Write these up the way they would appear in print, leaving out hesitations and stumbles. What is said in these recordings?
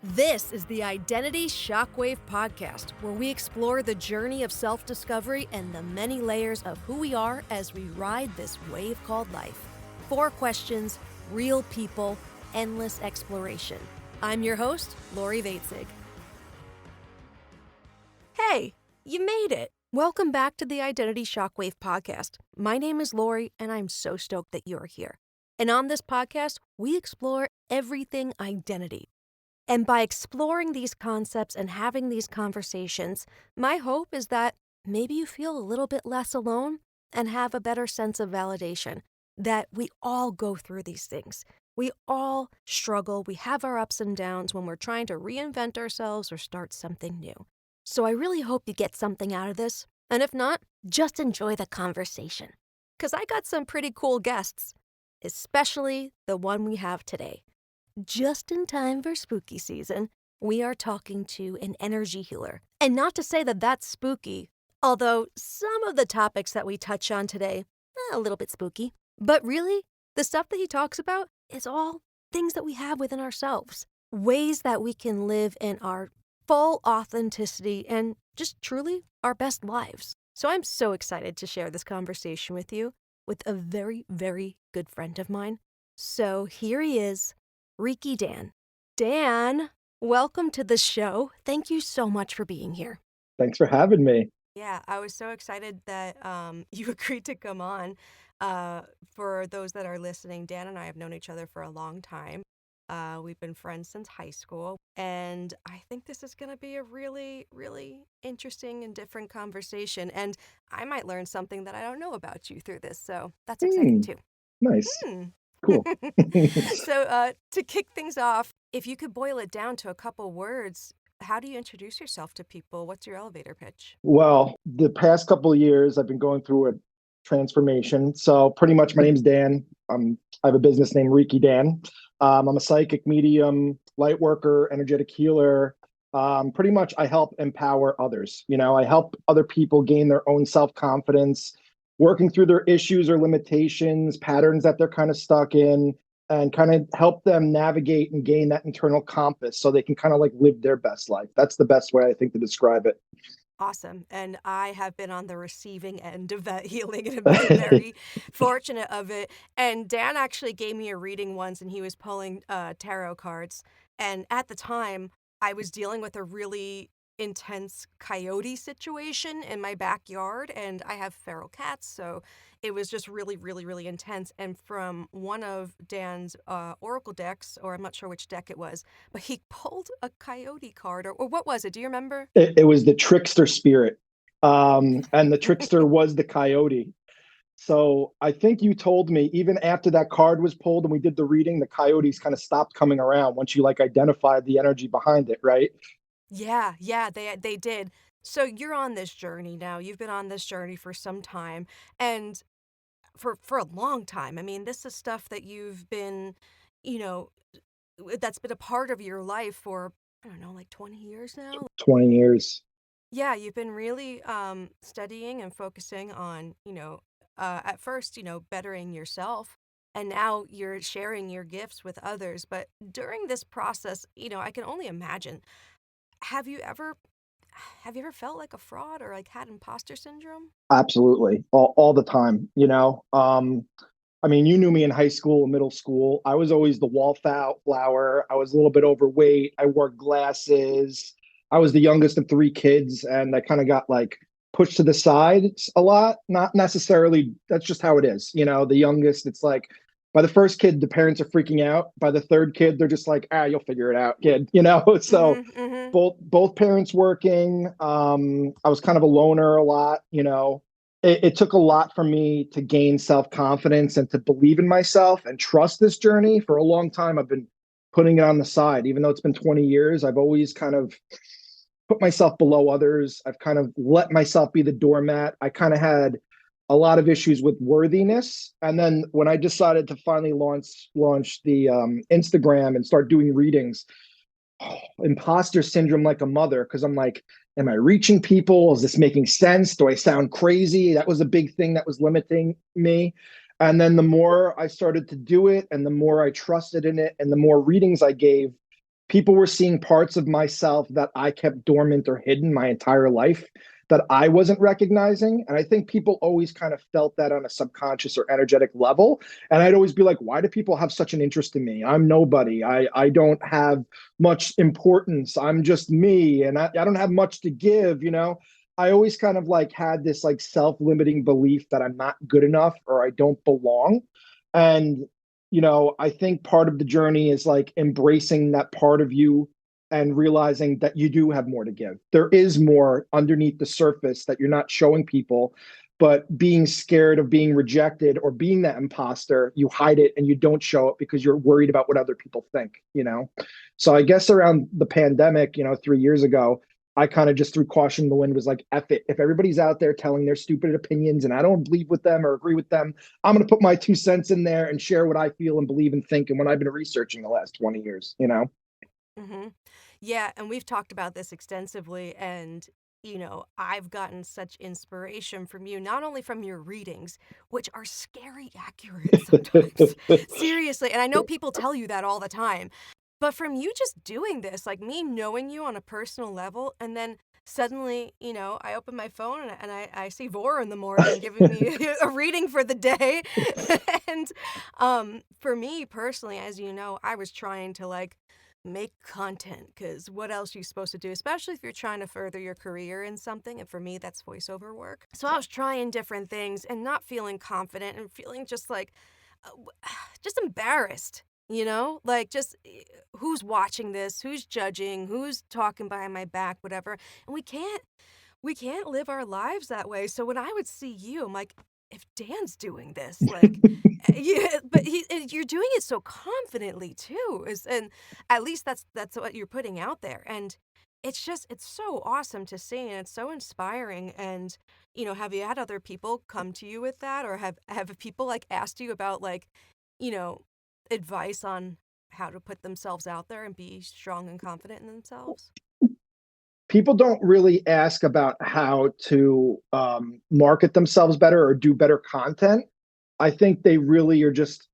This is the Identity Shockwave podcast, where we explore the journey of self-discovery and the many layers of who we are as we ride this wave called life. 4 questions, real people, endless exploration. I'm your host, Lori Vaitzig. Hey, you made it! Welcome back to the Identity Shockwave podcast. My name is Lori, and I'm so stoked that you're here. And on this podcast, we explore everything identity. And by exploring these concepts and having these conversations, my hope is that maybe you feel a little bit less alone and have a better sense of validation, that we all go through these things. We all struggle. We have our ups and downs when we're trying to reinvent ourselves or start something new. So I really hope you get something out of this. And if not, just enjoy the conversation. Because I got some pretty cool guests, especially the one we have today. Just in time for spooky season, we are talking to an energy healer. And not to say that that's spooky, although some of the topics that we touch on today, a little bit spooky. But really, the stuff that he talks about is all things that we have within ourselves. Ways that we can live in our full authenticity and just truly our best lives. So I'm so excited to share this conversation with you with a very, very good friend of mine. So here he is, Reiki Dan. Dan, welcome to the show. Thank you so much for being here. Thanks for having me. Yeah, I was so excited that you agreed to come on. For those that are listening, Dan and I have known each other for a long time. We've been friends since high school, and I think this is going to be a really, really interesting and different conversation. And I might learn something that I don't know about you through this, so that's exciting too. Nice. Hmm. Cool. So to kick things off, if you could boil it down to a couple words, how do you introduce yourself to people? What's your elevator pitch? Well, the past couple of years, I've been going through a transformation. So pretty much my name's Dan. I have a business named Reiki Dan. I'm a psychic medium, light worker, energetic healer. Pretty much I help empower others. I help other people gain their own self-confidence, working through their issues or limitations, patterns that they're kind of stuck in, and kind of help them navigate and gain that internal compass so they can kind of like live their best life. That's the best way I think to describe it. Awesome. And I have been on the receiving end of that healing and have been very fortunate of it. And Dan actually gave me a reading once and he was pulling tarot cards. And at the time, I was dealing with a really intense coyote situation in my backyard. And I have feral cats. So it was just really, really, really intense. And from one of Dan's oracle decks, or I'm not sure which deck it was, but he pulled a coyote card. Or what was it? Do you remember? It was the trickster spirit. And the trickster was the coyote. So I think you told me even after that card was pulled and we did the reading, the coyotes kind of stopped coming around once you like identified the energy behind it, right? Yeah, they did. So you're on this journey now. You've been on this journey for some time and for a long time. I mean, this is stuff that you've been, you know, that's been a part of your life for, I don't know, like 20 years now. 20 years. Yeah, you've been really studying and focusing on, at first, bettering yourself. And now you're sharing your gifts with others. But during this process, I can only imagine. Have you ever have you ever felt like a fraud or like had imposter syndrome? Absolutely. All the time, I mean, you knew me in high school and middle school. I was always the wallflower. I was a little bit overweight. I wore glasses. I was the youngest of 3 kids, and I kind of got like pushed to the side a lot. Not necessarily, that's just how it is. The youngest, it's like by the first kid, the parents are freaking out. By the third kid, they're just like, you'll figure it out, kid. So Mm-hmm, mm-hmm. both parents working. I was kind of a loner a lot. It took a lot for me to gain self-confidence and to believe in myself and trust this journey. For a long time, I've been putting it on the side. Even though it's been 20 years, I've always kind of put myself below others. I've kind of let myself be the doormat. I kind of had a lot of issues with worthiness. And then when I decided to finally launch the Instagram and start doing readings, imposter syndrome like a mother, because I'm like, am I reaching people? Is this making sense? Do I sound crazy? That was a big thing that was limiting me. And then the more I started to do it and the more I trusted in it and the more readings I gave, people were seeing parts of myself that I kept dormant or hidden my entire life that I wasn't recognizing. And I think people always kind of felt that on a subconscious or energetic level. And I'd always be like, why do people have such an interest in me? I'm nobody. I don't have much importance. I'm just me. And I don't have much to give, you know? I always kind of like had this like self-limiting belief that I'm not good enough or I don't belong. And, you know, I think part of the journey is like embracing that part of you and realizing that you do have more to give. There is more underneath the surface that you're not showing people, but being scared of being rejected or being that imposter, you hide it and you don't show it because you're worried about what other people think, you know? So I guess around the pandemic, you know, 3 years ago, I kind of just threw caution in the wind, was like, F it. If everybody's out there telling their stupid opinions and I don't believe with them or agree with them, I'm going to put my 2 cents in there and share what I feel and believe and think and what I've been researching the last 20 years, you know? Hmm. Yeah, and we've talked about this extensively, and I've gotten such inspiration from you, not only from your readings, which are scary accurate sometimes. Seriously, and I know people tell you that all the time, but from you just doing this, like me knowing you on a personal level, and then suddenly, I open my phone and I see Vora in the morning giving me a reading for the day. And for me personally, as you know, I was trying to like make content because what else are you supposed to do, especially if you're trying to further your career in something, and for me that's voiceover work. So I was trying different things and not feeling confident and feeling just like uh, just embarrassed, like just who's watching this, who's judging, who's talking behind my back, whatever. And we can't live our lives that way. So when I would see you, I'm like, if Dan's doing this, like, yeah, but you're doing it so confidently too. And at least that's what you're putting out there. And it's so awesome to see, and it's so inspiring. And have you had other people come to you with that, or have people like asked you about like, you know, advice on how to put themselves out there and be strong and confident in themselves? People don't really ask about how to market themselves better or do better content. I think they really are just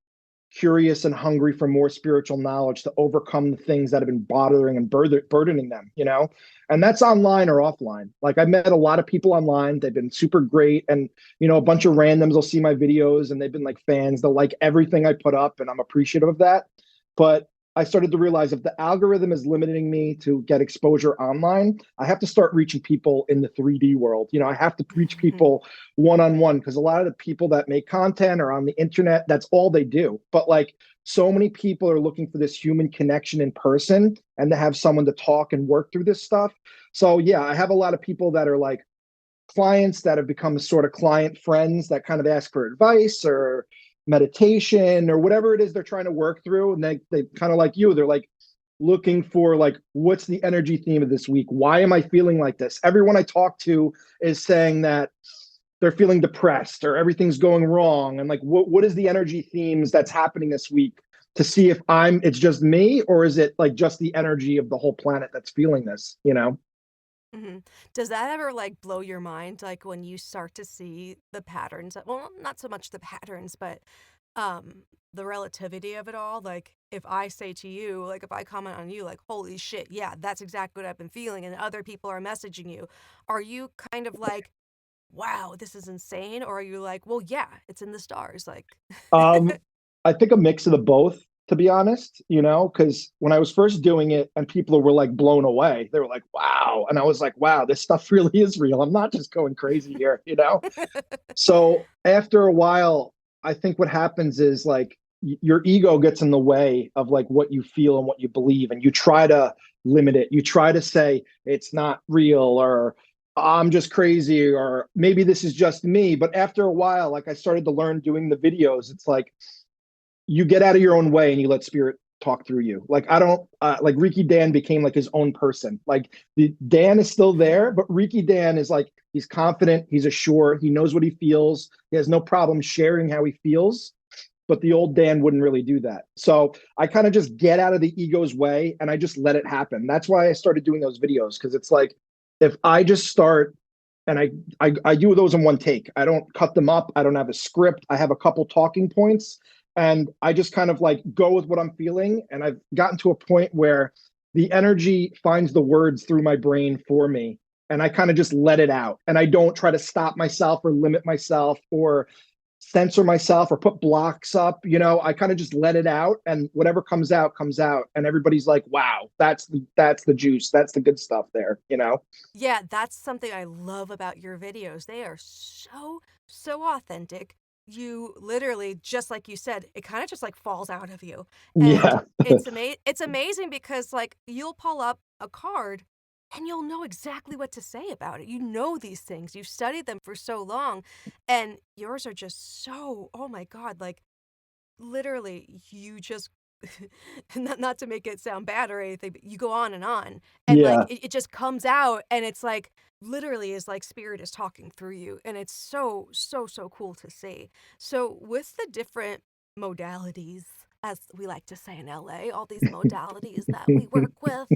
curious and hungry for more spiritual knowledge to overcome the things that have been bothering and burdening them, you know? And that's online or offline. Like I met a lot of people online. They've been super great. And, a bunch of randoms will see my videos and they've been like fans. They'll like everything I put up and I'm appreciative of that. But I started to realize if the algorithm is limiting me to get exposure online, I have to start reaching people in the 3D world. I have to reach people one on one because a lot of the people that make content are on the internet. That's all they do. But like so many people are looking for this human connection in person and to have someone to talk and work through this stuff. So yeah, I have a lot of people that are like clients that have become sort of client friends that kind of ask for advice or meditation or whatever it is they're trying to work through. And they kind of like you, they're like looking for like, what's the energy theme of this week? Why am I feeling like this? Everyone I talk to is saying that they're feeling depressed or everything's going wrong. And like, what is the energy themes that's happening this week to see if it's just me or is it like just the energy of the whole planet that's feeling this, Mhm. Does that ever, like, blow your mind, like, when you start to see the patterns? Well, not so much the patterns, but, the relativity of it all? Like, if I say to you, like, if I comment on you, like, "Holy shit, yeah, that's exactly what I've been feeling," and other people are messaging you, are you kind of like, "Wow, this is insane," or are you like, "Well, yeah, it's in the stars," like I think a mix of the both, to be honest, because when I was first doing it and people were like blown away, they were like, wow. And I was like, wow, this stuff really is real. I'm not just going crazy here. So after a while, I think what happens is like your ego gets in the way of like what you feel and what you believe, and you try to limit it. You try to say it's not real or I'm just crazy or maybe this is just me. But after a while, like I started to learn doing the videos, it's like you get out of your own way and you let spirit talk through you. Like I don't like Reiki Dan became like his own person. Like the Dan is still there, but Reiki Dan is like he's confident, he's assured, he knows what he feels, he has no problem sharing how he feels. But the old Dan wouldn't really do that. So I kind of just get out of the ego's way and I just let it happen. That's why I started doing those videos because it's like if I just start and I do those in one take. I don't cut them up. I don't have a script. I have a couple talking points and I just kind of like go with what I'm feeling. And I've gotten to a point where the energy finds the words through my brain for me. And I kind of just let it out. And I don't try to stop myself or limit myself or censor myself or put blocks up. I kind of just let it out, and whatever comes out comes out. And everybody's like, wow, that's the juice. That's the good stuff there. Yeah, that's something I love about your videos. They are so authentic. You literally, just like you said, it kind of just like falls out of you. And Yeah. it's amazing because like you'll pull up a card and you'll know exactly what to say about it. You know these things. You've studied them for so long, and yours are just so, oh my God, like literally you just not to make it sound bad or anything, but you go on and like Yeah. it just comes out, and it's like literally is like spirit is talking through you, and it's so cool to see. So with the different modalities, as we like to say in LA, all these modalities that we work with,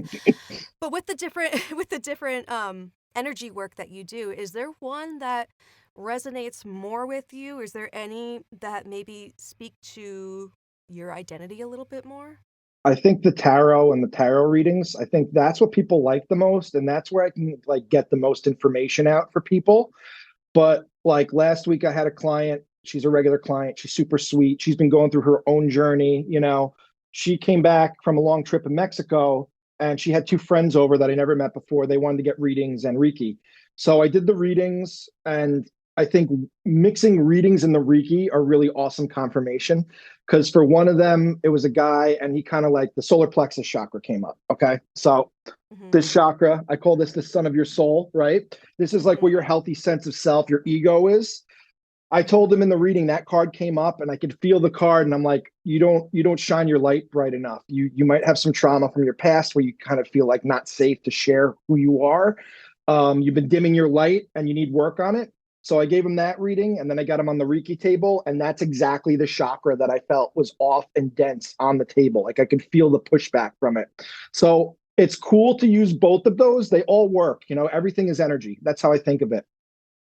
but with the different with the different energy work that you do, is there one that resonates more with you? Is there any that maybe speak to your identity a little bit more? I think the tarot and the tarot readings, I think that's what people like the most. And that's where I can like get the most information out for people. But like last week, I had a client. She's a regular client. She's super sweet. She's been going through her own journey. She came back from a long trip in Mexico, and she had two friends over that I never met before. They wanted to get readings and Reiki. So I did the readings, and I think mixing readings and the Reiki are really awesome confirmation. Because for one of them, it was a guy, and he kind of like the solar plexus chakra came up. Okay. So Mhm. this chakra, I call this the sun of your soul, right? This is like where Mhm. your healthy sense of self, your ego is. I told Mhm. him in the reading that card came up, and I could feel the card, and I'm like, you don't shine your light bright enough. You might have some trauma from your past where you kind of feel like not safe to share who you are. You've been dimming your light, and you need work on it. So I gave him that reading, and then I got him on the Reiki table, and that's exactly the chakra that I felt was off and dense on the table. Like I could feel the pushback from it. So it's cool to use both of those. They all work. Everything is energy. That's how I think of it.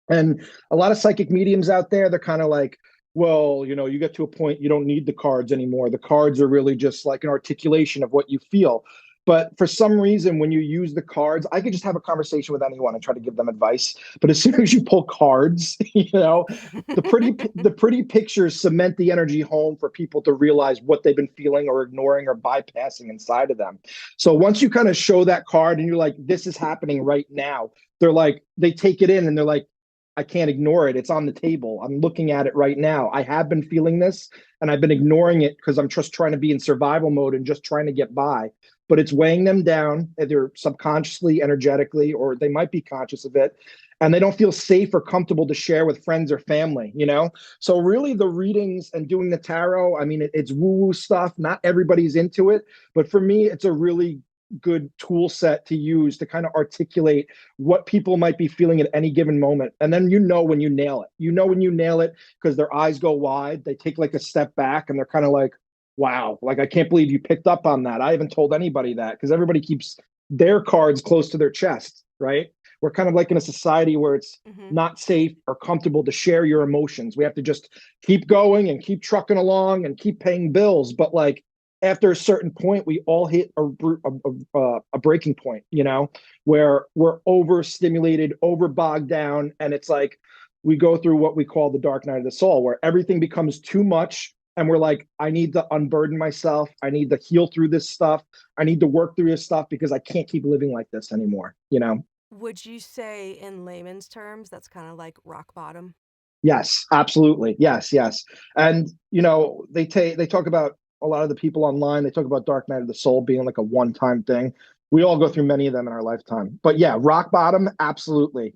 And a lot of psychic mediums out there, they're kind of like, well, you get to a point you don't need the cards anymore. The cards are really just like an articulation of what you feel. But for some reason, when you use the cards, I could just have a conversation with anyone and try to give them advice. But as soon as you pull cards, the pretty pictures cement the energy home for people to realize what they've been feeling or ignoring or bypassing inside of them. So once you kind of show that card and you're like, this is happening right now, they take it in and they're like, I can't ignore it. It's on the table. I'm looking at it right now. I have been feeling this, and I've been ignoring it because I'm just trying to be in survival mode and just trying to get by. But it's weighing them down, either subconsciously, energetically, or they might be conscious of it. And they don't feel safe or comfortable to share with friends or family. So, really, the readings and doing the tarot, I mean, it's woo woo stuff. Not everybody's into it. But for me, it's a really good tool set to use to kind of articulate what people might be feeling at any given moment. And then when you nail it. When you nail it because their eyes go wide, they take like a step back and they're kind of like, wow, like I can't believe you picked up on that. I haven't told anybody that because everybody keeps their cards close to their chest, right? We're kind of like in a society where it's Mhm. not safe or comfortable to share your emotions. We have to just keep going and keep trucking along and keep paying bills. But like after a certain point, we all hit a breaking point, where we're overstimulated, over bogged down. And it's like we go through what we call the dark night of the soul, where everything becomes too much. And we're like, I need to unburden myself. I need to heal through this stuff. I need to work through this stuff because I can't keep living like this anymore. Would you say in layman's terms that's kind of like rock bottom? Yes, absolutely. Yes, yes. And they talk about a lot of the people online, they talk about Dark Night of the Soul being like a one-time thing. We all go through Mhm. many of them in our lifetime. But yeah, rock bottom, absolutely.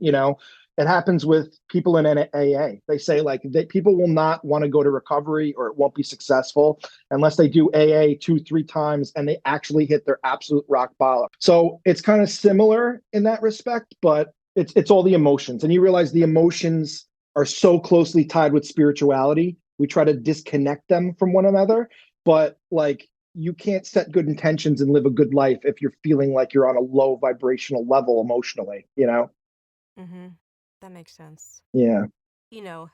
It happens with people in AA. They say like people will not want to go to recovery or it won't be successful unless they do AA 2, 3 times and they actually hit their absolute rock bottom. So it's kind of similar in that respect, but it's all the emotions. And you realize the emotions are so closely tied with spirituality. We try to disconnect them from one another, but like you can't set good intentions and live a good life if you're feeling like you're on a low vibrational level emotionally. Mhm. That makes sense. Yeah.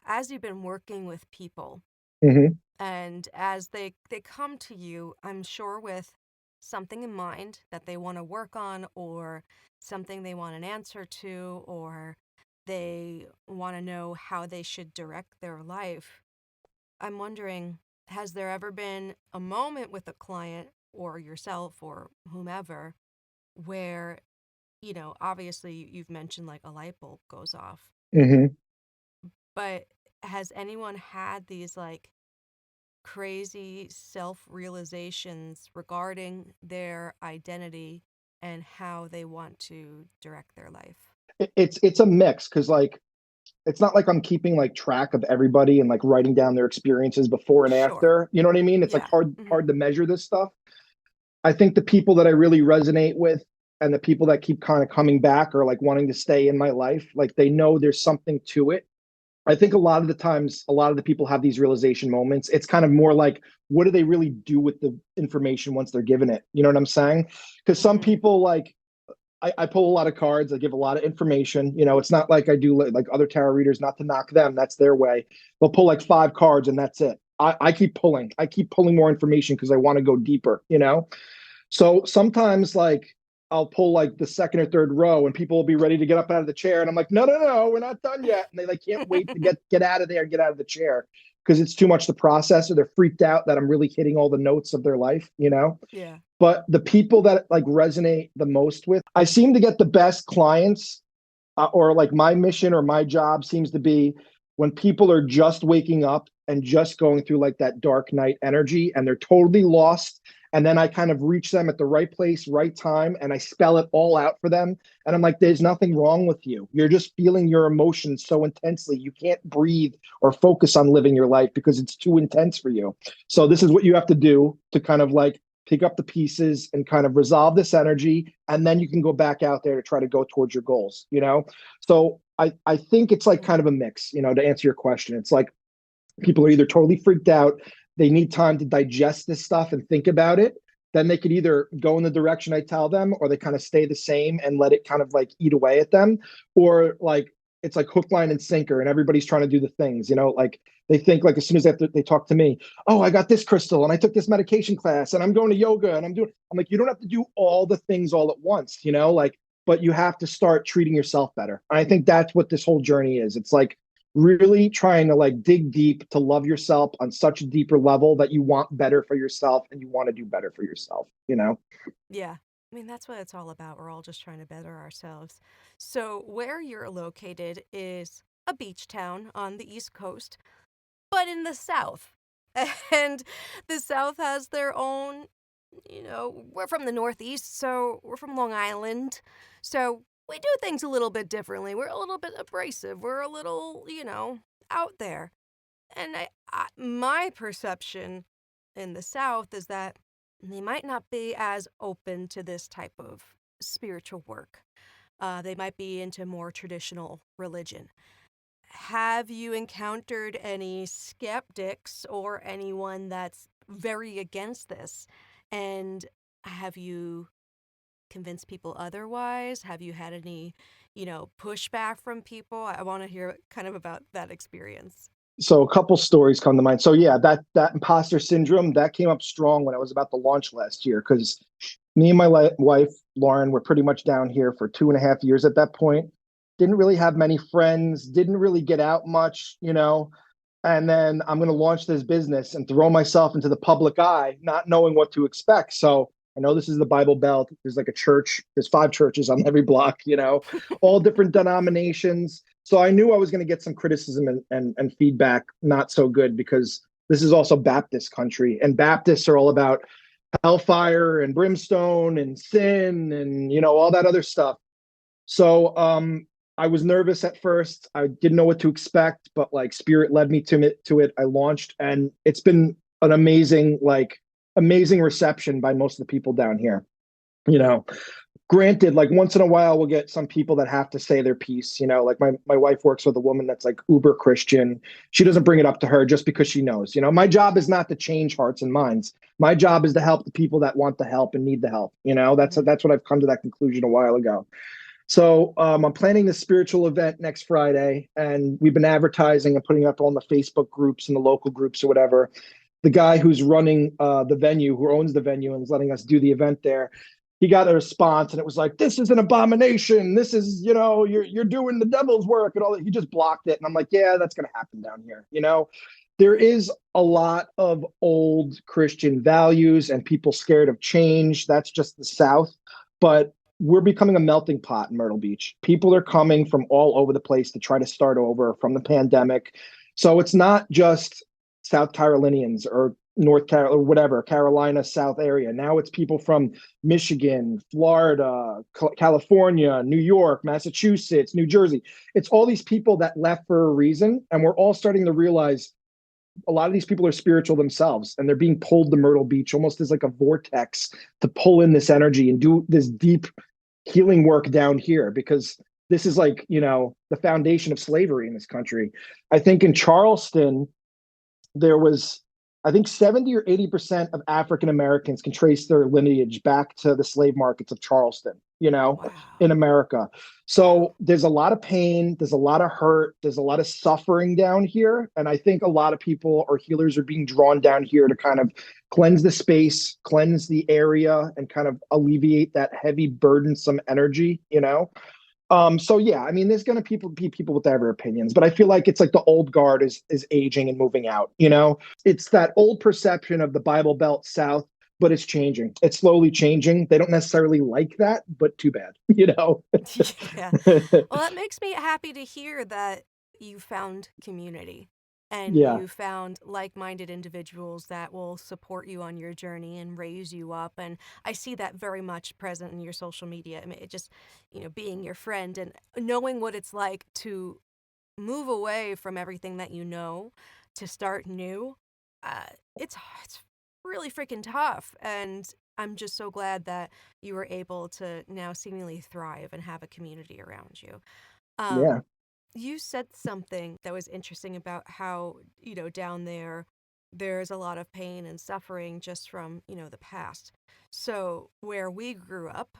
As you've been working with people Hmm. and as they come to you, I'm sure with something in mind that they want to work on, or something they want an answer to, or they want to know how they should direct their life. I'm wondering, has there ever been a moment with a client or yourself or whomever where, obviously you've mentioned like a light bulb goes off, Hmm. but has anyone had these like crazy self realizations regarding their identity and how they want to direct their life? It's a mix because like it's not like I'm keeping like track of everybody and like writing down their experiences before and Sure. after. You know what I mean? It's like Yeah. hard to measure this stuff. I think the people that I really resonate with and the people that keep kind of coming back or like wanting to stay in my life, like they know there's something to it. I think a lot of the times, a lot of the people have these realization moments. It's kind of more like, what do they really do with the information once they're given it? You know what I'm saying? Because some Mm-hmm. people like, I pull a lot of cards. I give a lot of information. You know, it's not like I do like other tarot readers, not to knock them. That's their way. They'll pull like 5 cards and that's it. I keep pulling. I keep pulling more information because I want to go deeper, you know? So sometimes like I'll pull like the second or third row and people will be ready to get up out of the chair. And I'm like, no, no, no, we're not done yet. And they like can't wait to get out of there and get out of the chair because it's too much to process or they're freaked out that I'm really hitting all the notes of their life, you know? Yeah. But the people that like resonate the most with, I seem to get the best clients, or like my mission or my job seems to be when people are just waking up and just going through like that dark night energy and they're totally lost. And then I kind of reach them at the right place, right time, and I spell it all out for them. And I'm like, there's nothing wrong with you. You're just feeling your emotions so intensely. You can't breathe or focus on living your life because it's too intense for you. So this is what you have to do to kind of like pick up the pieces and kind of resolve this energy, and then you can go back out there to try to go towards your goals, you know? So I think it's like kind of a mix, you know, to answer your question. It's like people are either totally freaked out, they need time to digest this stuff and think about it. Then they could either go in the direction I tell them, or they kind of stay the same and let it kind of like eat away at them. Or like it's like hook, line, and sinker, and everybody's trying to do the things, you know, like they think like as soon as they talk to me, oh, I got this crystal and I took this medication class and I'm going to yoga and I'm like, you don't have to do all the things all at once, you know, like, but you have to start treating yourself better. And I think that's what this whole journey is. It's like really trying to like dig deep to love yourself on such a deeper level that you want better for yourself and you want to do better for yourself, you know? Yeah. I mean, that's what it's all about. We're all just trying to better ourselves. So, where you're located is a beach town on the East Coast, but in the South. And the South has their own, we're from the Northeast, so we're from Long Island. So, we do things a little bit differently. We're a little bit abrasive. We're a little, out there. And my perception in the South is that they might not be as open to this type of spiritual work. They might be into more traditional religion. Have you encountered any skeptics or anyone that's very against this? And have you convinced people otherwise? Have you had any, pushback from people? I want to hear kind of about that experience. So a couple stories come to mind. So yeah, that imposter syndrome that came up strong when I was about to launch last year because me and my wife Lauren were pretty much down here for 2.5 years at that point. Didn't really have many friends. Didn't really get out much, you know. And then I'm going to launch this business and throw myself into the public eye, not knowing what to expect. So I know this is the Bible Belt. There's like a church. There's 5 churches on every block, you know, all different denominations. So I knew I was going to get some criticism and feedback, not so good, because this is also Baptist country. And Baptists are all about hellfire and brimstone and sin and, you know, all that other stuff. So I was nervous at first. I didn't know what to expect, but like spirit led me to it. I launched, and it's been an amazing reception by most of the people down here. You know, granted, like once in a while we'll get some people that have to say their piece, you know, like my wife works with a woman that's like uber Christian. She doesn't bring it up to her just because she knows, you know, my job is not to change hearts and minds. My job is to help the people that want the help and need the help. You know, that's what I've come to that conclusion a while ago. So I'm planning this spiritual event next Friday, and we've been advertising and putting up on the Facebook groups and the local groups or whatever. the guy who's running the venue, who owns the venue and is letting us do the event there, he got a response and it was like, this is an abomination. This is, you're doing the devil's work and all that. He just blocked it. And I'm like, yeah, that's going to happen down here. There is a lot of old Christian values and people scared of change. That's just the South. But we're becoming a melting pot in Myrtle Beach. People are coming from all over the place to try to start over from the pandemic. So it's not just South Carolinians or North Carolina or whatever, Carolina, South area. Now it's people from Michigan, Florida, California, New York, Massachusetts, New Jersey. It's all these people that left for a reason. And we're all starting to realize a lot of these people are spiritual themselves and they're being pulled to Myrtle Beach almost as like a vortex to pull in this energy and do this deep healing work down here, because this is like, the foundation of slavery in this country. I think in Charleston, there was, I think 70 or 80% of African Americans can trace their lineage back to the slave markets of Charleston, Wow. in America. So there's a lot of pain, there's a lot of hurt, there's a lot of suffering down here. And I think a lot of people or healers are being drawn down here to kind of cleanse the space, cleanse the area, and kind of alleviate that heavy, burdensome energy. So yeah, I mean, there's going to be people with every opinions, but I feel like it's like the old guard is aging and moving out. It's that old perception of the Bible Belt South, but it's changing. It's slowly changing. They don't necessarily like that, but too bad. Yeah. Well, that makes me happy to hear that you found community and Yeah. you found like-minded individuals that will support you on your journey and raise you up. And I see that very much present in your social media. I mean, it just, being your friend and knowing what it's like to move away from everything that you know to start new. It's really freaking tough. And I'm just so glad that you were able to now seemingly thrive and have a community around you. Yeah. You said something that was interesting about how, down there's a lot of pain and suffering just from, the past. So where we grew up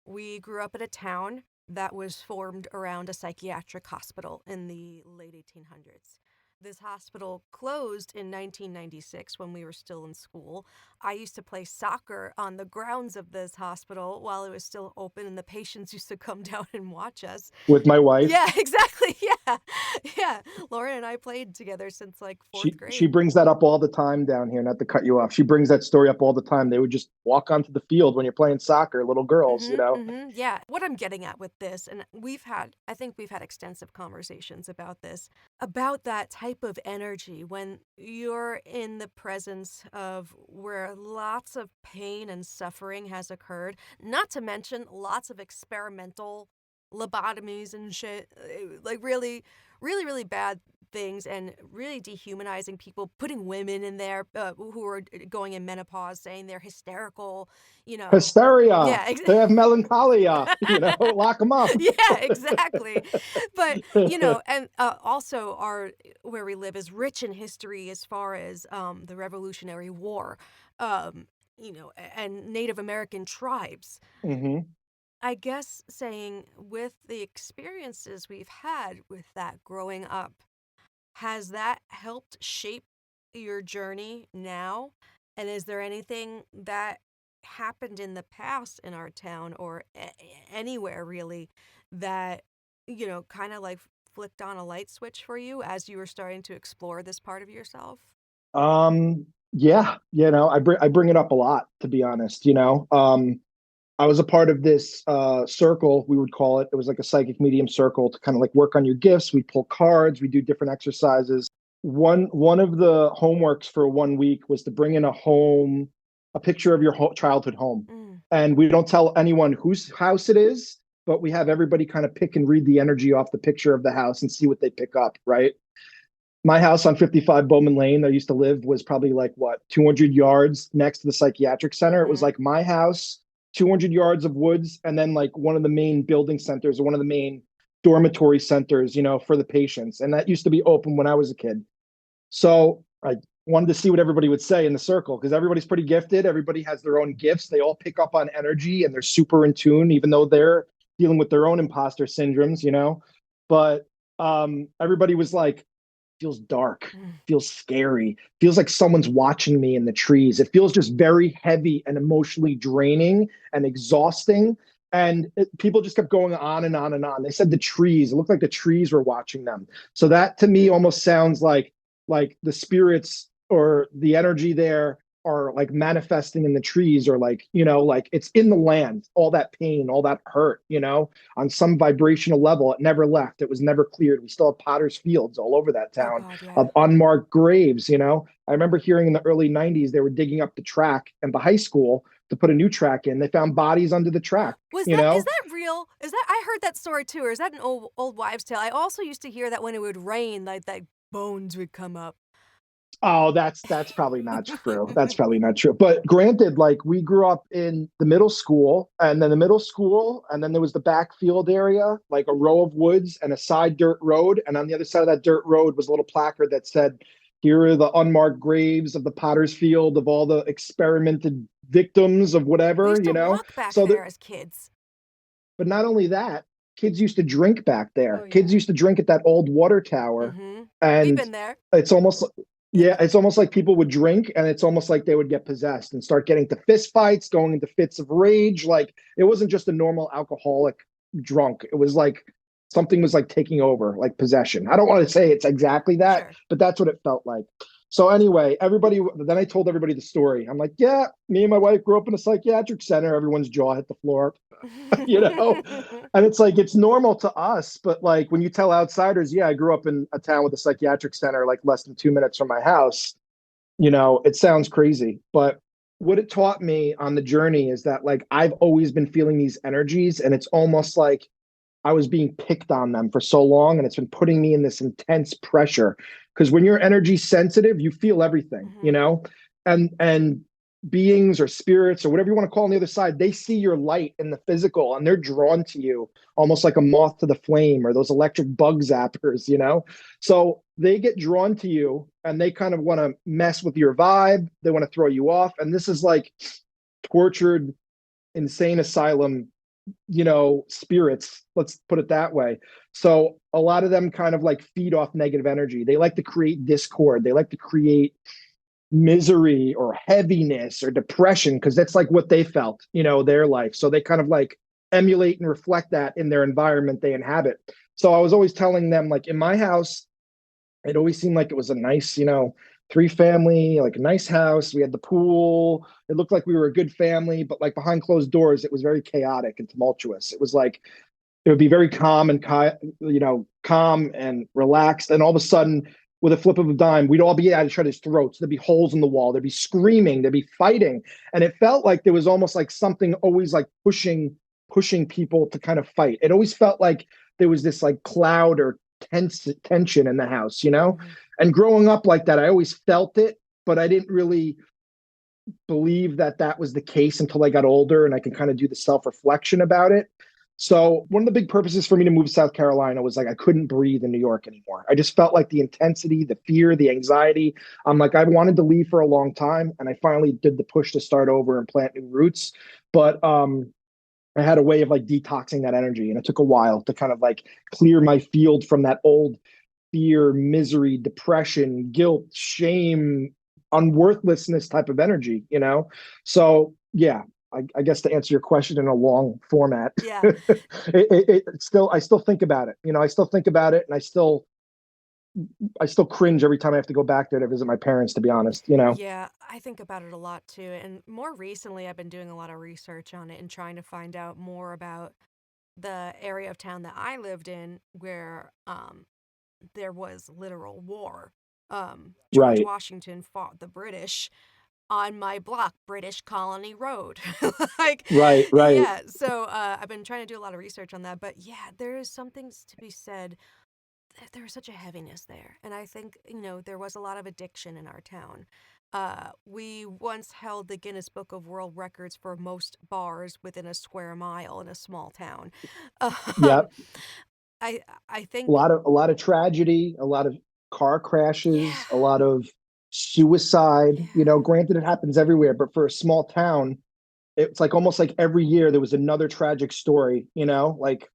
in a town that was formed around a psychiatric hospital in the late 1800s. This hospital closed in 1996 when we were still in school. I used to play soccer on the grounds of this hospital while it was still open, and the patients used to come down and watch us. With my wife. Yeah, exactly. Yeah. Yeah. Lauren and I played together since like fourth grade. She brings that up all the time down here, not to cut you off. She brings that story up all the time. They would just walk onto the field when you're playing soccer, little girls, Yeah. What I'm getting at with this, and I think we've had extensive conversations about this, about that type of energy when you're in the presence of where lots of pain and suffering has occurred, not to mention lots of experimental lobotomies and shit, like really, really, really bad things and really dehumanizing people, putting women in there who are going in menopause, saying they're hysterical, Hysteria. Yeah, They have melancholia, lock them up. Yeah, exactly. But, and also where we live is rich in history as far as the Revolutionary War, and Native American tribes. Mm-hmm. I guess saying with the experiences we've had with that growing up, has that helped shape your journey now? And is there anything that happened in the past in our town or anywhere really that, kind of like flicked on a light switch for you as you were starting to explore this part of yourself? Yeah, I bring it up a lot, to be honest. I was a part of this circle, we would call it. It was like a psychic medium circle to kind of like work on your gifts. We pull cards, we do different exercises. One of the homeworks for 1 week was to bring in a picture of your childhood home. And we don't tell anyone whose house it is, but we have everybody kind of pick and read the energy off the picture of the house and see what they pick up, right? My house on 55 Bowman Lane that I used to live was probably like 200 yards next to the psychiatric center. It was like my house, 200 yards of woods, and then like one of the main building centers or one of the main dormitory centers, for the patients. And that used to be open when I was a kid. So I wanted to see what everybody would say in the circle, because everybody's pretty gifted. Everybody has their own gifts. They all pick up on energy and they're super in tune, even though they're dealing with their own imposter syndromes, But everybody was like, feels dark, Mm. feels scary, feels like someone's watching me in the trees. It feels just very heavy and emotionally draining and exhausting. And people just kept going on and on and on. They said the trees, it looked like the trees were watching them. So that to me almost sounds like the spirits or the energy there are like manifesting in the trees, or like, like it's in the land, all that pain, all that hurt, on some vibrational level. It never left. It was never cleared. We still have potter's fields all over that Oh town God, yeah. of unmarked graves. I remember hearing in the early 90s they were digging up the track and the high school to put a new track in. They found bodies under the track, Was you that is know that real? Is that I heard that story too, or is that an old wives' tale? I also used to hear that when it would rain, like that bones would come up. Oh, that's probably not true. That's probably not true. But granted, like we grew up in the middle school, and then there was the backfield area, like a row of woods and a side dirt road. And on the other side of that dirt road was a little placard that said, "Here are the unmarked graves of the Potter's Field of all the experimented victims of We whatever." used to walk back So there there, as kids. but not only that, kids used to drink back Oh there. Kids yeah. used to drink at that old water tower. Mm-hmm. We've And been there. it's almost, yeah, it's almost like people would drink and it's almost like they would get possessed and start getting to fist fights, going into fits of rage. Like it wasn't just a normal alcoholic drunk. It was like something was like taking over, like possession. I don't want to say it's exactly that, Sure. but that's what it felt like. So anyway, then I told everybody the story. I'm like, yeah, me and my wife grew up in a psychiatric center. Everyone's jaw hit the floor. you know and it's like it's normal to us, but like when you tell outsiders, yeah, I grew up in a town with a psychiatric center like less than 2 minutes from my house, it sounds crazy. But what it taught me on the journey is that like I've always been feeling these energies, and it's almost like I was being picked on them for so long, and it's been putting me in this intense pressure. Because when you're energy sensitive, you feel everything, Mm-hmm. and beings or spirits or whatever you want to call on the other side, they see your light in the physical, and they're drawn to you almost like a moth to the flame, or those electric bug zappers. So they get drawn to you, and they kind of want to mess with your vibe. They want to throw you off. And this is like tortured, insane asylum spirits, let's put it that way. So a lot of them kind of like feed off negative energy. They like to create discord. They like to create misery or heaviness or depression, because that's like what they felt, their life. So they kind of like emulate and reflect that in their environment they inhabit. So I was always telling them, like in my house, it always seemed like it was a nice, three family, like a nice house. We had the pool. It looked like we were a good family, but like behind closed doors, it was very chaotic and tumultuous. It was like it would be very calm and calm and relaxed, and all of a sudden, with a flip of a dime, we'd all be at each other's throats. There'd be holes in the wall. There'd be screaming. There'd be fighting, and it felt like there was almost like something always like pushing people to kind of fight. It always felt like there was this like cloud or tension in the house. Mm-hmm. And growing up like that, I always felt it, but I didn't really believe that that was the case until I got older and I can kind of do the self-reflection about it. So one of the big purposes for me to move to South Carolina was like I couldn't breathe in New York anymore. I just felt like the intensity, the fear, the anxiety. I'm like, I wanted to leave for a long time, and I finally did the push to start over and plant new roots. But I had a way of like detoxing that energy, and it took a while to kind of like clear my field from that old fear, misery, depression, guilt, shame, unworthlessness type of energy. So yeah, I guess to answer your question in a long format, Yeah. I still think about it. I still think about it, and I still cringe every time I have to go back there to visit my parents, to be honest. Yeah, I think about it a lot too. And more recently, I've been doing a lot of research on it and trying to find out more about the area of town that I lived in where there was literal war. George Right, Washington fought the British on my block, British Colony Road. Like, right. yeah. So I've been trying to do a lot of research on that. But yeah, there is something to be said. There was such a heaviness there. And I think, there was a lot of addiction in our town. We once held the Guinness Book of World Records for most bars within a square mile in a small town. Um, Yep. I I A think, lot of a lot of tragedy, a lot of car yeah, crashes, a lot of suicide. yeah. Granted, it happens everywhere, but for a small town, it's like almost like every year there was another tragic story. Like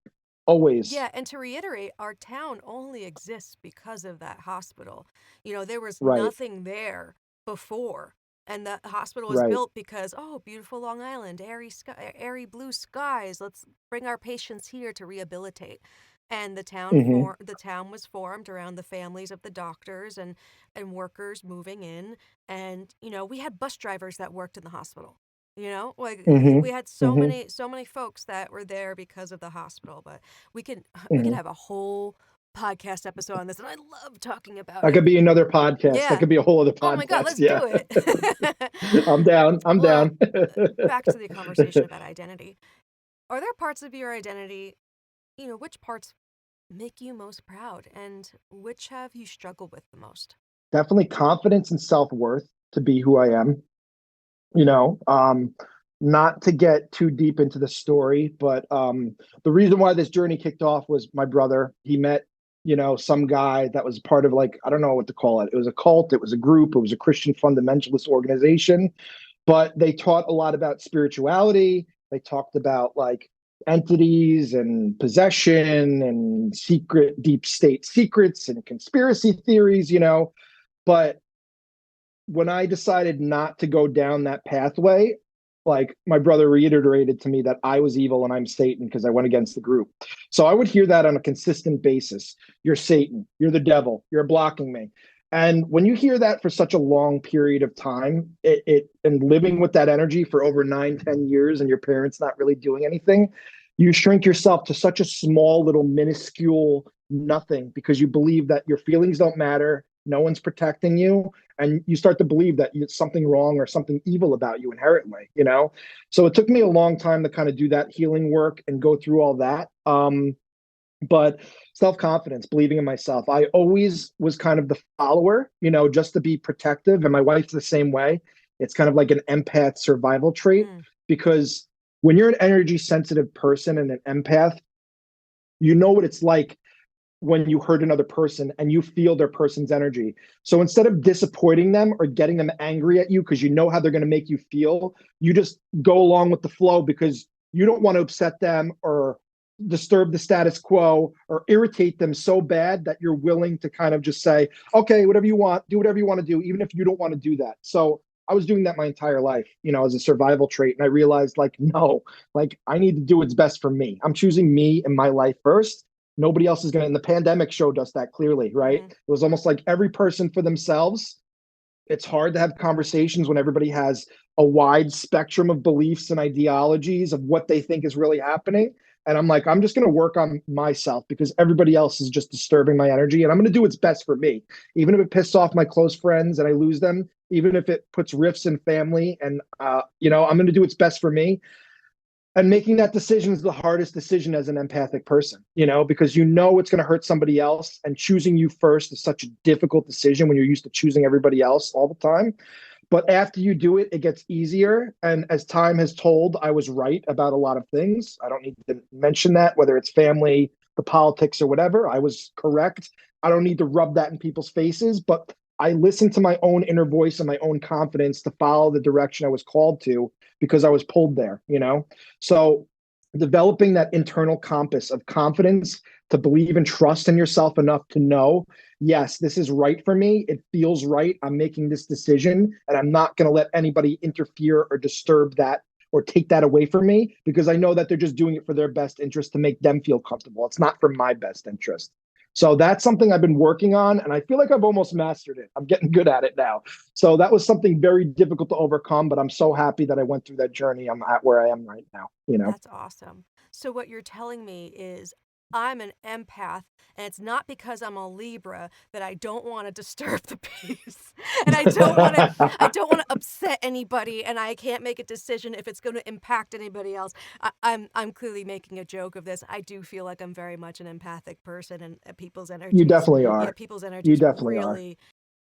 always. Yeah, and to reiterate, our town only exists because of that hospital. You know, there was Right, nothing there before. And the hospital was right. built because, oh, beautiful Long Island, airy blue skies. Let's bring our patients here to rehabilitate. And Hmm. the town was formed around the families of the doctors and workers moving in. And, you know, we had bus drivers that worked in the hospital. You know, like we Hmm. had Hmm. so many folks that were there because of the hospital, but we could we could Hmm. have a whole podcast episode on this, and I love talking about That it. could be another podcast. That Yeah. could be a whole other Oh my God, podcast. let's Yeah. do it. I'm down. I'm Well, down. back to the conversation about identity. Are there parts of your identity, you know, which parts make you most proud and which have you struggled with the most? Definitely confidence and self-worth to be who I am. you know Not to get too deep into the story, but the reason why this journey kicked off was my brother. He met some guy that was part of, like, I don't know what to call it. It was a cult, it was a group, it was a Christian fundamentalist organization, but they taught a lot about spirituality. They talked about, like, entities and possession and secret deep state secrets and conspiracy theories, but when I decided not to go down that pathway, like, my brother reiterated to me that I was evil and I'm Satan because I went against the group. So I would hear that on a consistent basis. You're Satan. You're the devil. You're blocking me. And when you hear that for such a long period of time, and living with that energy for over 9, 10 years, and your parents not really doing anything, you shrink yourself to such a small little minuscule nothing because you believe that your feelings don't matter. No one's protecting you, and you start to believe that it's something wrong or something evil about you inherently. So it took me a long time to kind of do that healing work and go through all that. But self-confidence, believing in myself, I always was kind of the follower, just to be protective, and my wife's the same way. It's kind of like an empath survival trait, Mm, because when you're an energy sensitive person and an empath, you know what it's like when you hurt another person and you feel their person's energy. So instead of disappointing them or getting them angry at you because you know how they're going to make you feel, you just go along with the flow because you don't want to upset them or disturb the status quo or irritate them so bad that you're willing to kind of just say, okay, whatever you want, do whatever you want to do, even if you don't want to do that. So I was doing that my entire life, as a survival trait. And I realized, like, no, like, I need to do what's best for me. I'm choosing me and my life first. Nobody else is going to. And the pandemic showed us that clearly, right? mm-hmm. It was almost like every person for themselves. It's hard to have conversations when everybody has a wide spectrum of beliefs and ideologies of what they think is really happening. And I'm like, I'm just going to work on myself because everybody else is just disturbing my energy. And I'm going to do what's best for me. Even if it pisses off my close friends and I lose them, even if it puts rifts in family, and, I'm going to do what's best for me. And making that decision is the hardest decision as an empathic person, because it's going to hurt somebody else, and choosing you first is such a difficult decision when you're used to choosing everybody else all the time. But after you do it, it gets easier. And as time has told, I was right about a lot of things. I don't need to mention that, whether it's family, the politics, or whatever. I was correct. I don't need to rub that in people's faces, but I listened to my own inner voice and my own confidence to follow the direction I was called to because I was pulled there. So developing that internal compass of confidence to believe and trust in yourself enough to know, yes, this is right for me. It feels right. I'm making this decision, and I'm not going to let anybody interfere or disturb that or take that away from me because I know that they're just doing it for their best interest to make them feel comfortable. It's not for my best interest. So that's something I've been working on, and I feel like I've almost mastered it. I'm getting good at it now. So that was something very difficult to overcome, but I'm so happy that I went through that journey. I'm at where I am right now. That's awesome. So what you're telling me is I'm an empath, and it's not because I'm a Libra that I don't want to disturb the peace, and I don't want to upset anybody, and I can't make a decision if it's going to impact anybody else. I'm clearly making a joke of this. I do feel like I'm very much an empathic person, and people's You energies, definitely yeah, are. people's You energies definitely are. really.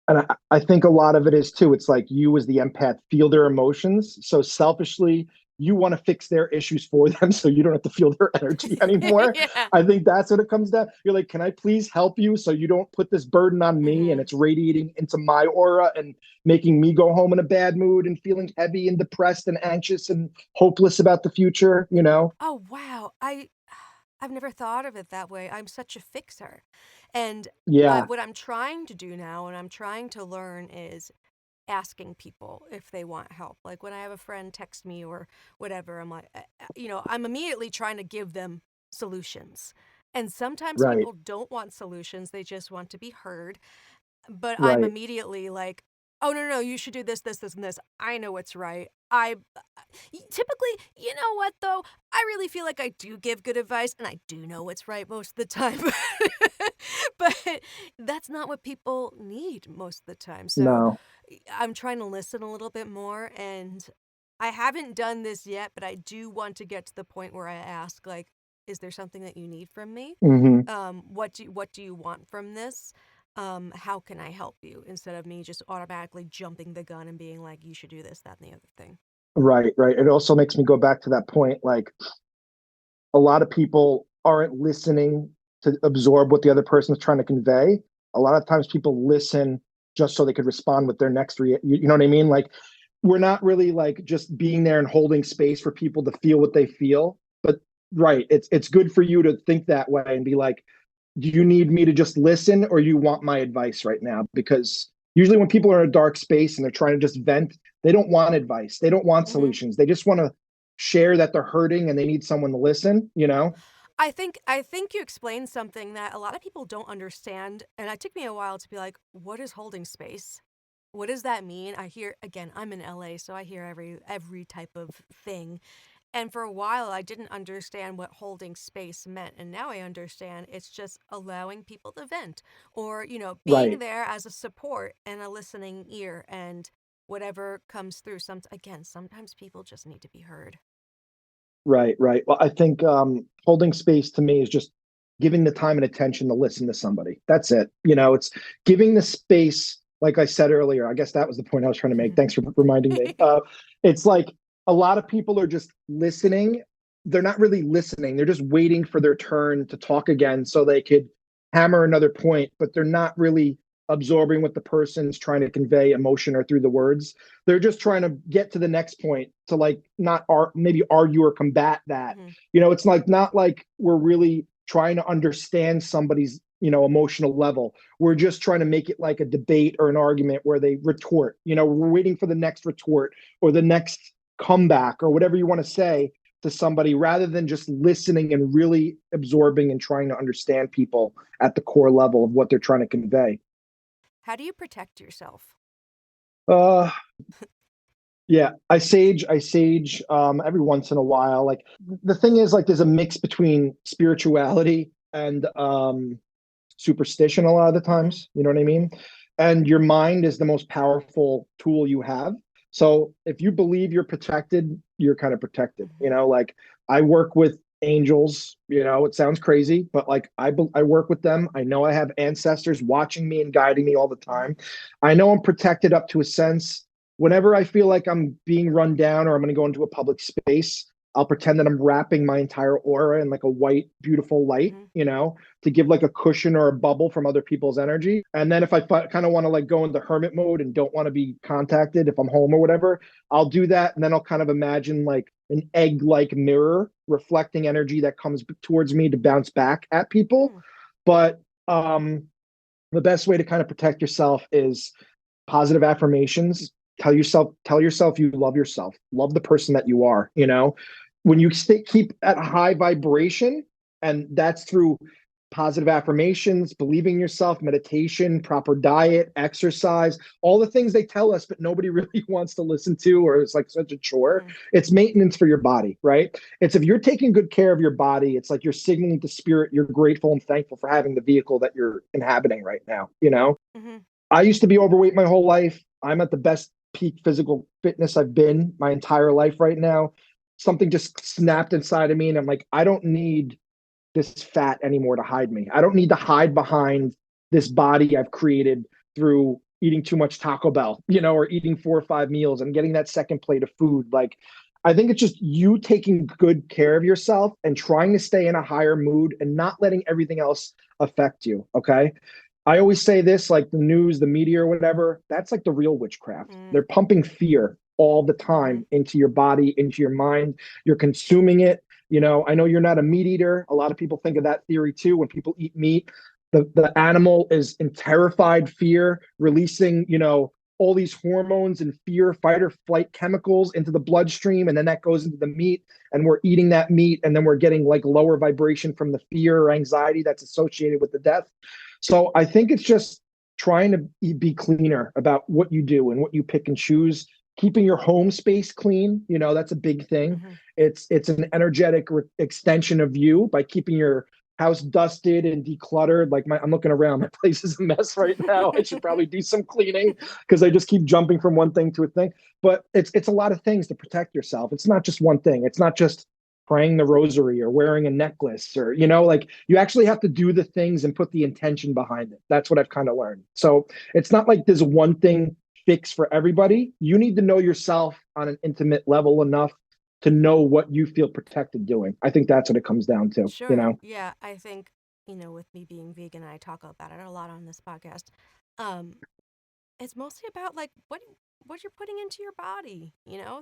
And I think a lot of it is too. It's like you, as the empath, feel their emotions. So selfishly, you want to fix their issues for them so you don't have to feel their energy anymore. Yeah. I think that's what it comes down. You're like, can I please help you so you don't put this burden on me and Hmm. it's radiating into my aura and making me go home in a bad mood and feeling heavy and depressed and anxious and hopeless about the future? Oh wow. I've never thought of it that way. I'm such a fixer. And Yeah, what I'm trying to do now and I'm trying to learn is asking people if they want help. Like when I have a friend text me or whatever, I'm like, I'm immediately trying to give them solutions. And sometimes right, people don't want solutions, they just want to be heard. But I'm right. immediately like, oh, no, no, no, you should do this, this, this, and this. I know what's right. I typically, you know what, though? I really feel like I do give good advice and I do know what's right most of the time. But that's not what people need most of the time. So No. I'm trying to listen a little bit more. And I haven't done this yet, but I do want to get to the point where I ask, like, is there something that you need from me? Hmm. What do you want from this? How can I help you? Instead of me just automatically jumping the gun and being like, you should do this, that, and the other thing. Right, right. It also makes me go back to that point. Like a lot of people aren't listening to absorb what the other person is trying to convey. A lot of times people listen just so they could respond with their next you know what I mean? Like we're not really like just being there and holding space for people to feel what they feel. But right, it's good for you to think that way and be like, do you need me to just listen or you want my advice right now? Because usually when people are in a dark space and they're trying to just vent, they don't want advice. They don't want Hmm. solutions. They just want to share that they're hurting and they need someone to listen, you know? I think you explained something that a lot of people don't understand, and it took me a while to be like, what is holding space? What does that mean? I hear again, I'm in LA, so I hear every type of thing. And for a while I didn't understand what holding space meant, and now I understand it's just allowing people to vent or, being Right, there as a support and a listening ear and whatever comes through. Sometimes people just need to be heard. right, right. Well, I think holding space to me is just giving the time and attention to listen to somebody. That's it. You know, it's giving the space, like I said earlier. I guess that was the point I was trying to make. Thanks for reminding me. It's like a lot of people are just listening. They're not really listening. They're just waiting for their turn to talk again so they could hammer another point, but they're not really absorbing what the person's trying to convey emotion or through the words. They're just trying to get to the next point to like not maybe argue or combat that. Hmm. You know, it's like not like we're really trying to understand somebody's, emotional level. We're just trying to make it like a debate or an argument where they retort. You know, we're waiting for the next retort or the next comeback or whatever you want to say to somebody rather than just listening and really absorbing and trying to understand people at the core level of what they're trying to convey. How do you protect yourself? uh Yeah, I sage every once in a while. Like the thing is like there's a mix between spirituality and superstition a lot of the Hmm. times, you know what I mean? And your mind is the most powerful tool you have. So if you believe you're protected, you're kind of protected, you Hmm. know, like I work with angels, it sounds crazy, but like I work with them. I know I have ancestors watching me and guiding me all the Hmm. time. I know I'm protected up to a sense. Whenever I feel like I'm being run down or I'm going to go into a public space, I'll pretend that I'm wrapping my entire aura in like a white, beautiful light, Hmm. to give like a cushion or a bubble from other people's energy. And then if I kind of want to like go into hermit mode and don't want to be contacted if I'm home or whatever, I'll do that. And then I'll kind of imagine like an egg like mirror reflecting energy that comes towards me to bounce back at people. Hmm. But the best way to kind of protect yourself is positive affirmations. Tell yourself you love yourself, love the person that you are. When you keep at a high vibration, and that's through positive affirmations, believing yourself, meditation, proper diet, exercise, all the things they tell us but nobody really wants to listen to, or it's like such a chore. Hmm. It's maintenance for your body, right? It's if you're taking good care of your body, it's like you're signaling to spirit you're grateful and thankful for having the vehicle that you're inhabiting right now. Hmm. I used to be overweight my whole life. I'm at the best peak physical fitness I've been my entire life right now. Something just snapped inside of me, and I'm like, I don't need this fat anymore to hide me. I don't need to hide behind this body I've created through eating too much Taco Bell, or eating 4 or 5 meals and getting that second plate of food. Like, I think it's just you taking good care of yourself and trying to stay in a higher mood and not letting everything else affect you. Okay. I always say this, like the news, the media, or whatever, that's like the real witchcraft. Hmm. They're pumping fear all the Hmm. time into your body, into your mind. You're consuming it. I know you're not a meat eater. A lot of people think of that theory too. When people eat meat, the animal is in terrified fear, releasing, all these hormones and fear, fight or flight chemicals into the bloodstream. And then that goes into the meat, and we're eating that meat. And then we're getting like lower vibration from the fear or anxiety that's associated with the death. So I think it's just trying to be cleaner about what you do and what you pick and choose. Keeping your home space clean, that's a big thing. Mm-hmm. It's an energetic extension of you by keeping your house dusted and decluttered. Like I'm looking around, my place is a mess right now. I should probably do some cleaning because I just keep jumping from one thing to a thing. But it's a lot of things to protect yourself. It's not just one thing. It's not just praying the rosary or wearing a necklace or, like you actually have to do the things and put the intention behind it. That's what I've kind of learned. So it's not like there's one thing fix for everybody. You need to know yourself on an intimate level enough to know what you feel protected doing. I think that's what it comes down to, Sure. Yeah, I think, with me being vegan, and I talk about it a lot on this podcast. Um, it's mostly about like what you're putting into your body.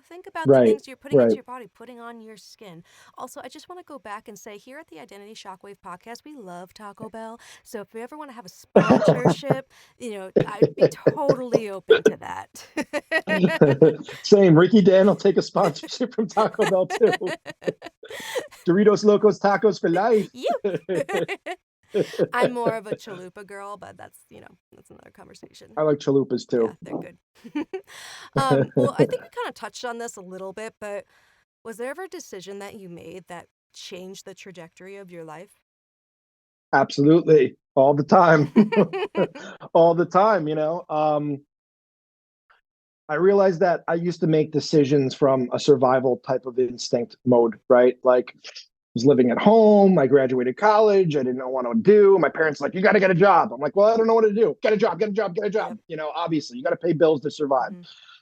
Think about the Right, things you're putting into right. your body, putting on your skin. Also, I just want to go back and say here at the Identity Shockwave podcast, we love Taco Bell. So if you ever want to have a sponsorship, I'd be totally open to that. Same. Reiki Dan will take a sponsorship from Taco Bell too. Doritos Locos Tacos for life. You. I'm more of a chalupa girl, but that's another conversation. I like chalupas Yeah, too. they're good. Well, I think we kind of touched on this a little bit, but was there ever a decision that you made that changed the trajectory of your life? Absolutely. All the time. All the time, I realized that I used to make decisions from a survival type of instinct mode, right? Like I was living at home. I graduated college. I didn't know what to do. My parents were like, you got to get a job. I'm like, well, I don't know what to do. Get a job, get a job, get a job. Yep. Obviously you got to pay bills to survive. Hmm.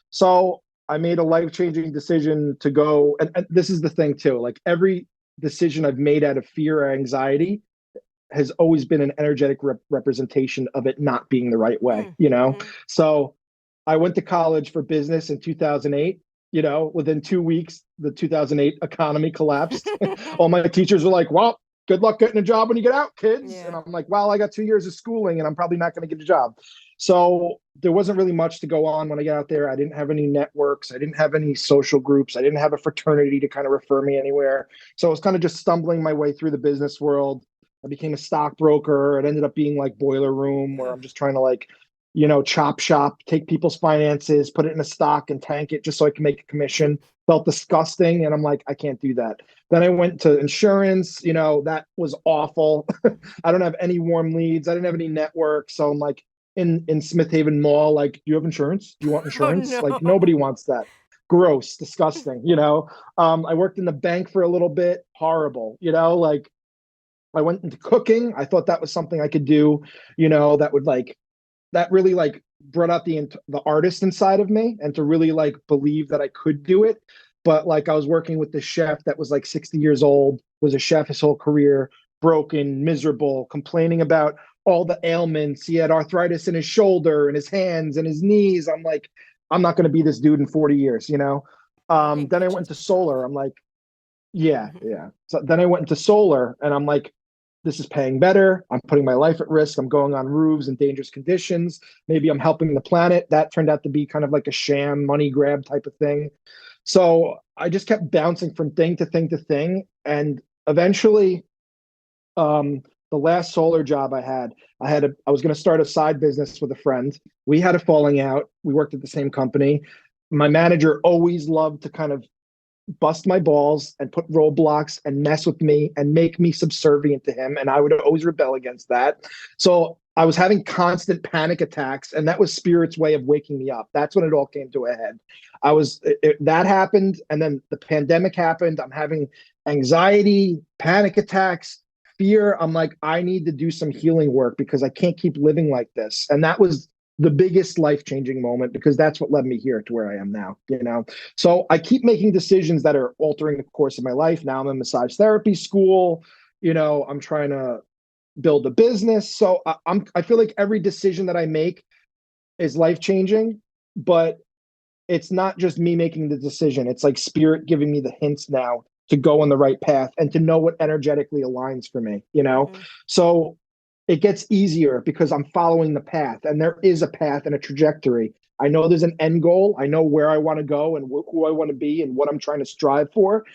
So I made a life-changing decision to go. And this is the thing too, like every decision I've made out of fear or anxiety has always been an energetic representation of it not being the right way, Mm-hmm. So I went to college for business in 2008. Within 2 weeks, the 2008 economy collapsed. All my teachers were like, well, good luck getting a job when you get out, kids. Yeah. And I'm like, well, I got 2 years of schooling and I'm probably not going to get a job. So there wasn't really much to go on when I got out there. I didn't have any networks. I didn't have any social groups. I didn't have a fraternity to kind of refer me anywhere. So I was kind of just stumbling my way through the business world. I became a stockbroker. It ended up being like boiler room where Ugh. I'm just trying to like, chop shop, take people's finances, put it in a stock and tank it just so I can make a commission. Felt disgusting. And I'm like, I can't do that. Then I went to insurance, that was awful. I don't have any warm leads. I didn't have any network. So I'm like in Smith Haven Mall, like, do you have insurance? Do you want Oh insurance? Like no. nobody wants that. Gross, disgusting, I worked in the bank for a little bit, horrible, like I went into cooking. I thought that was something I could do, that would like that really like brought out the artist inside of me and to really like believe that I could do it. But like I was working with this chef that was like 60 years old, was a chef his whole career, broken, miserable, complaining about all the ailments. He had arthritis in his shoulder and his hands and his knees. I'm like, I'm not going to be this dude in 40 years. Maybe in Then I kitchens went to are tough. solar. I'm like, yeah, yeah. So then I went into solar and I'm like, this is paying better. I'm putting my life at risk. I'm going on roofs in dangerous conditions. Maybe I'm helping the planet. That turned out to be kind of like a sham money grab type of thing. So I just kept bouncing from thing to thing to thing. And eventually, the last solar job I was going to start a side business with a friend. We had a falling out. We worked at the same company. My manager always loved to kind of bust my balls and put roadblocks and mess with me and make me subservient to him. And I would always rebel against that. So I was having constant panic attacks, and that was spirit's way of waking me up. That's when it all came to a head. That happened. And then the pandemic happened. I'm having anxiety, panic attacks, fear. I'm like, I need to do some healing work because I can't keep living like this. And that was the biggest life-changing moment because that's what led me here to where I am now. So I keep making decisions that are altering the course of my life. Now I'm in massage therapy school. I'm trying to build a business. So I feel like every decision that I make is life-changing, but it's not just me making the decision. It's like spirit giving me the hints now to go on the right path and to know what energetically aligns for me, you know? Mm-hmm. So it gets easier because I'm following the path, and there is a path and a trajectory. I know there's an end goal. I know where I want to go and who I want to be and what I'm trying to strive for.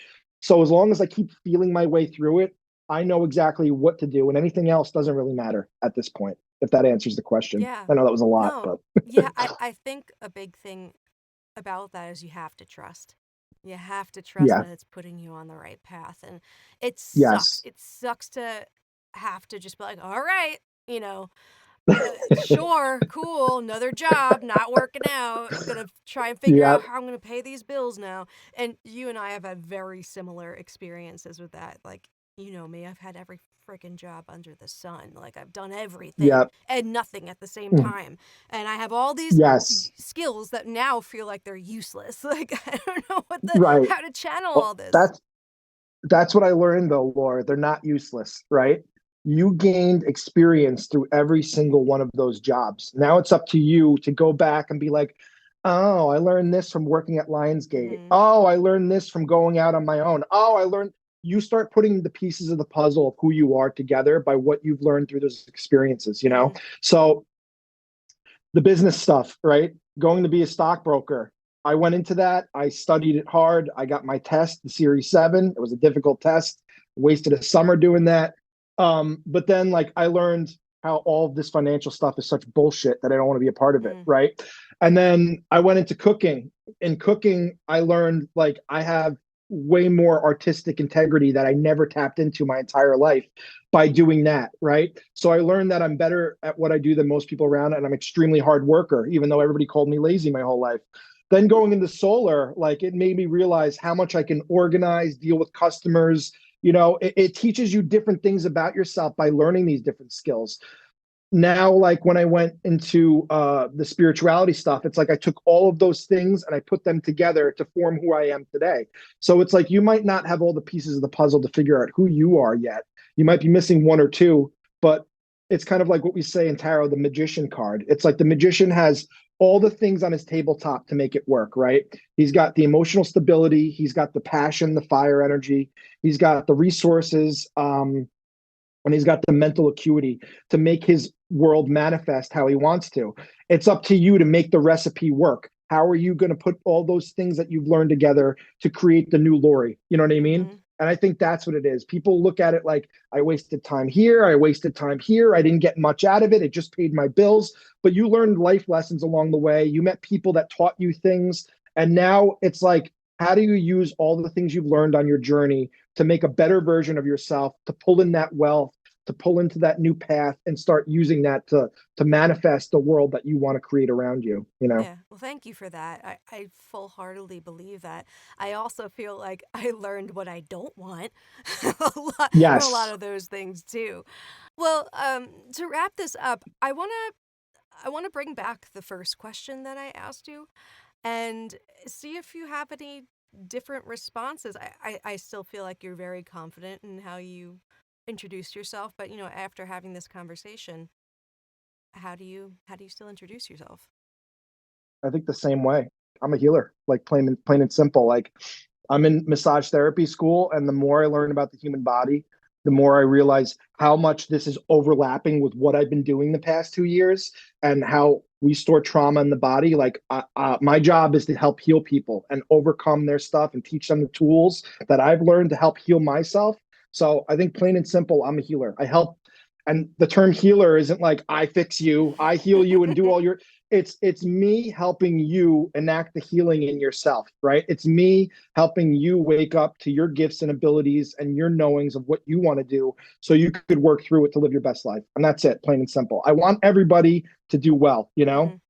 So as long as I keep feeling my way through it, I know exactly what to do, and anything else doesn't really matter at this point, if that answers the question. Yeah. I know that was a lot, No. but Yeah, I think a big thing about that is you have to trust. You have to trust yeah, that it's putting you on the right path. And it sucks. yes, It sucks to have to just be like, all right, you know, sure, cool, another job, not working out. Gonna try and figure yeah, out how I'm gonna pay these bills now. And you and I have had very similar experiences with that. Like, you know me, I've had every freaking job under the sun. Like, I've done everything yeah, and nothing at the same mm, time. And I have all these yes, skills that now feel like they're useless. Like, I don't know right. how to channel Well, all this. that's what I learned though, Laura. They're not useless, right? You gained experience through every single one of those jobs. Now it's up to you to go back and be like, oh, I learned this from working at Lionsgate. Mm-hmm. Oh, I learned this from going out on my own. Oh, I learned. You start putting the pieces of the puzzle of who you are together by what you've learned through those experiences, you know? Mm-hmm. So the business stuff, right? Going to be a stockbroker. I went into that. I studied it hard. I got my test, the Series 7. It was a difficult test. Wasted a summer doing that. But then, like, I learned how all of this financial stuff is such bullshit that I don't want to be a part of it, Mm-hmm. right? And then I went into cooking. In cooking, I learned like I have way more artistic integrity that I never tapped into my entire life by doing that, right? So I learned that I'm better at what I do than most people around, and I'm extremely hard worker, even though everybody called me lazy my whole life. Then going into solar, like it made me realize how much I can organize, deal with customers. You know, it teaches you different things about yourself by learning these different skills. Now, like when I went into the spirituality stuff, it's like I took all of those things and I put them together to form who I am today. So it's like you might not have all the pieces of the puzzle to figure out who you are yet. You might be missing one or two, but it's kind of like what we say in tarot, the magician card. It's like the magician has all the things on his tabletop to make it work, right? He's got the emotional stability, he's got the passion, the fire energy, he's got the resources, and he's got the mental acuity to make his world manifest how he wants to. It's up to you to make the recipe work. How are you going to put all those things that you've learned together to create the new Lori? You know what I mean? Mm-hmm. And I think that's what it is. People look at it like I wasted time here, I wasted time here, I didn't get much out of it, it just paid my bills. But you learned life lessons along the way. You met people that taught you things. And now it's like, how do you use all the things you've learned on your journey to make a better version of yourself, to pull in that wealth, to pull into that new path and start using that to manifest the world that you want to create around you, you know? Yeah, well, thank you for that. I full heartedly believe that. I also feel like I learned what I don't want from a lot Yes. of those things too. Well, to wrap this up, I wanna bring back the first question that I asked you and see if you have any different responses. I still feel like you're very confident in how you introduced yourself, but you know, after having this conversation, how do you still introduce yourself? I think the same way. I'm a healer, like plain and simple. Like I'm in massage therapy school, and the more I learn about the human body, the more I realize how much this is overlapping with what I've been doing the past 2 years and how we store trauma in the body. Like my job is to help heal people and overcome their stuff and teach them the tools that I've learned to help heal myself. So I think plain and simple, I'm a healer. I help. And the term healer isn't like I fix you, I heal you and do all your, it's me helping you enact the healing in yourself, right? It's me helping you wake up to your gifts and abilities and your knowings of what you want to do so you could work through it to live your best life. And that's it, plain and simple. I want everybody to do well, you know? Mhm.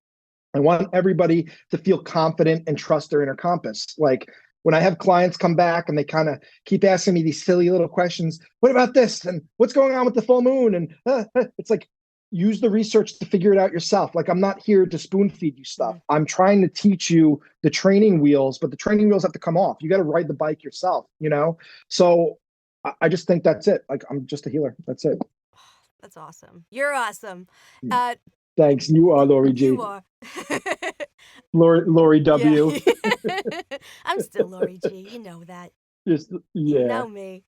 I want everybody to feel confident and trust their inner compass. Like when I have clients come back and they kind of keep asking me these silly little questions, what about this? And what's going on with the full moon? And it's like, use the research to figure it out yourself. Like I'm not here to spoon feed you stuff. Mhm. I'm trying to teach you the training wheels, but the training wheels have to come off. You got to ride the bike yourself, you know? So I just think that's it. Like I'm just a healer. That's it. That's awesome. You're awesome. Uh, Thanks. You are Lori you G. are. Lori Yeah. W. I'm still Lori G. You know that. Just You yeah. know me.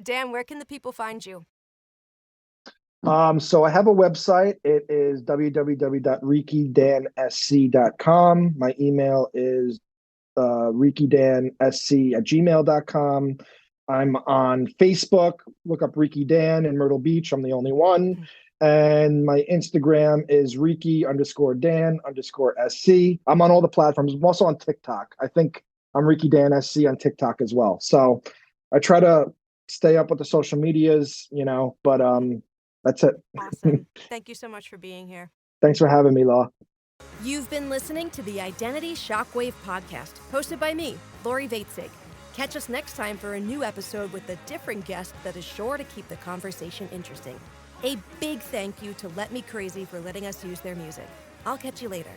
Dan, where can the people find you? So I have a website. It is www.reikidansc.com. My email is reikidansc@gmail.com. I'm on Facebook. Look up Reiki Dan in Myrtle Beach. I'm the only one. And my Instagram is Reiki_Dan_SC. I'm on all the platforms. I'm also on TikTok. I think I'm Reiki Dan SC on TikTok as well. So I try to stay up with the social medias, but that's it. Awesome. Thank you so much for being here. Thanks for having me, Law. You've been listening to the Identity Shockwave podcast, hosted by me, Lori Vaitzig. Catch us next time for a new episode with a different guest that is sure to keep the conversation interesting. A big thank you to Let Me Crazy for letting us use their music. I'll catch you later.